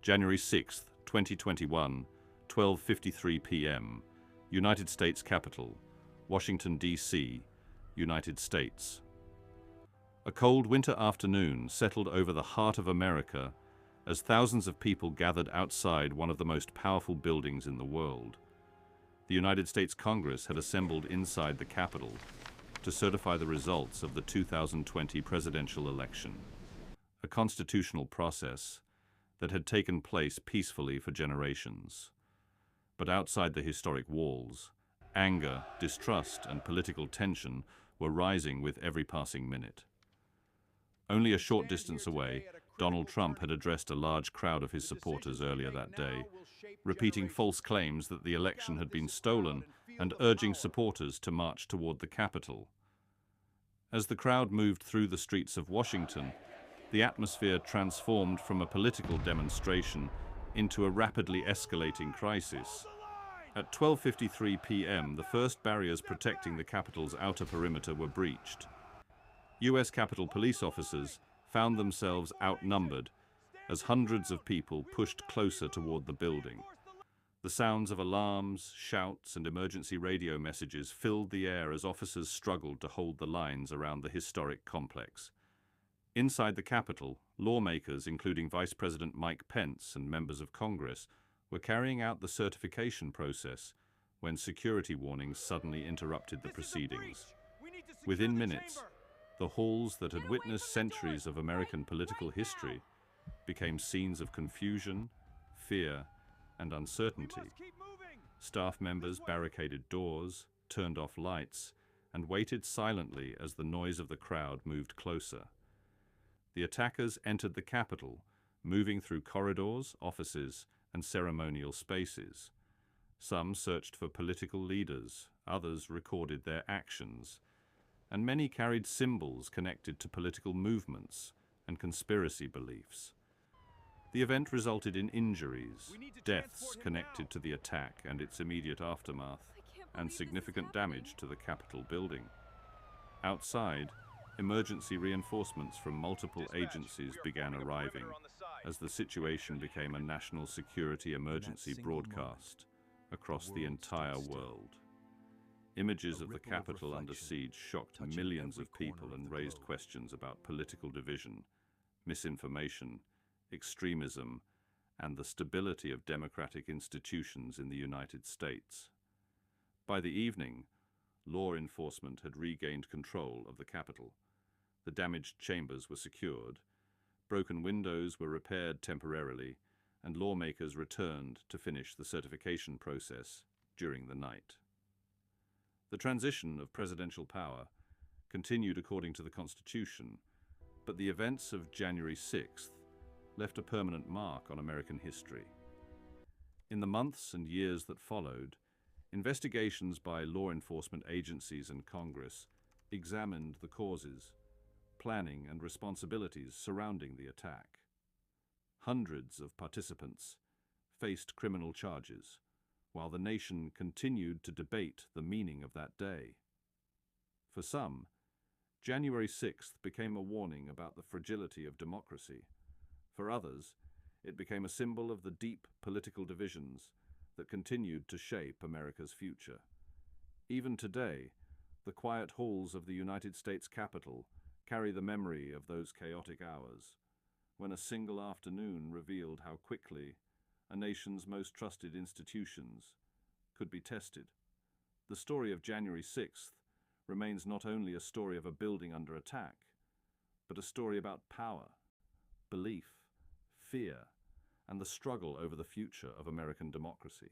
January 6, 2021, 12:53 p.m., United States Capitol, Washington, D.C., United States. A cold winter afternoon settled over the heart of America as thousands of people gathered outside one of the most powerful buildings in the world. The United States Congress had assembled inside the Capitol to certify the results of the 2020 presidential election, a constitutional process that had taken place peacefully for generations. But outside the historic walls, anger, distrust, and political tension were rising with every passing minute. Only a short distance away, Donald Trump had addressed a large crowd of his supporters earlier that day, repeating false claims that the election had been stolen and urging supporters to march toward the Capitol. As the crowd moved through the streets of Washington, the atmosphere transformed from a political demonstration into a rapidly escalating crisis. At 12:53 p.m., the first barriers protecting the Capitol's outer perimeter were breached. U.S. Capitol police officers found themselves outnumbered as hundreds of people pushed closer toward the building. The sounds of alarms, shouts, and emergency radio messages filled the air as officers struggled to hold the lines around the historic complex. Inside the Capitol, lawmakers, including Vice President Mike Pence and members of Congress, were carrying out the certification process when security warnings suddenly interrupted the proceedings. Within minutes, the halls that had witnessed centuries of American political history became scenes of confusion, fear, and uncertainty. Staff members barricaded doors, turned off lights, and waited silently as the noise of the crowd moved closer. The attackers entered the Capitol, moving through corridors, offices, and ceremonial spaces. Some searched for political leaders, others recorded their actions, and many carried symbols connected to political movements and conspiracy beliefs. The event resulted in injuries, deaths connected to the attack and its immediate aftermath, and significant damage to the Capitol building. Outside, emergency reinforcements from multiple agencies began arriving as the situation became a national security emergency broadcast across the entire world. Images of the Capitol under siege shocked millions of people and raised questions about political division, misinformation, extremism, and the stability of democratic institutions in the United States. By the evening, law enforcement had regained control of the Capitol. The damaged chambers were secured, broken windows were repaired temporarily, and lawmakers returned to finish the certification process during the night. The transition of presidential power continued according to the Constitution, but the events of January 6th left a permanent mark on American history. In the months and years that followed, investigations by law enforcement agencies and Congress examined the causes, planning, and responsibilities surrounding the attack. Hundreds of participants faced criminal charges, while the nation continued to debate the meaning of that day. For some, January 6th became a warning about the fragility of democracy. For others, it became a symbol of the deep political divisions that continued to shape America's future. Even today, the quiet halls of the United States Capitol carry the memory of those chaotic hours, when a single afternoon revealed how quickly a nation's most trusted institutions could be tested. The story of January 6th remains not only a story of a building under attack, but a story about power, belief, fear, and the struggle over the future of American democracy.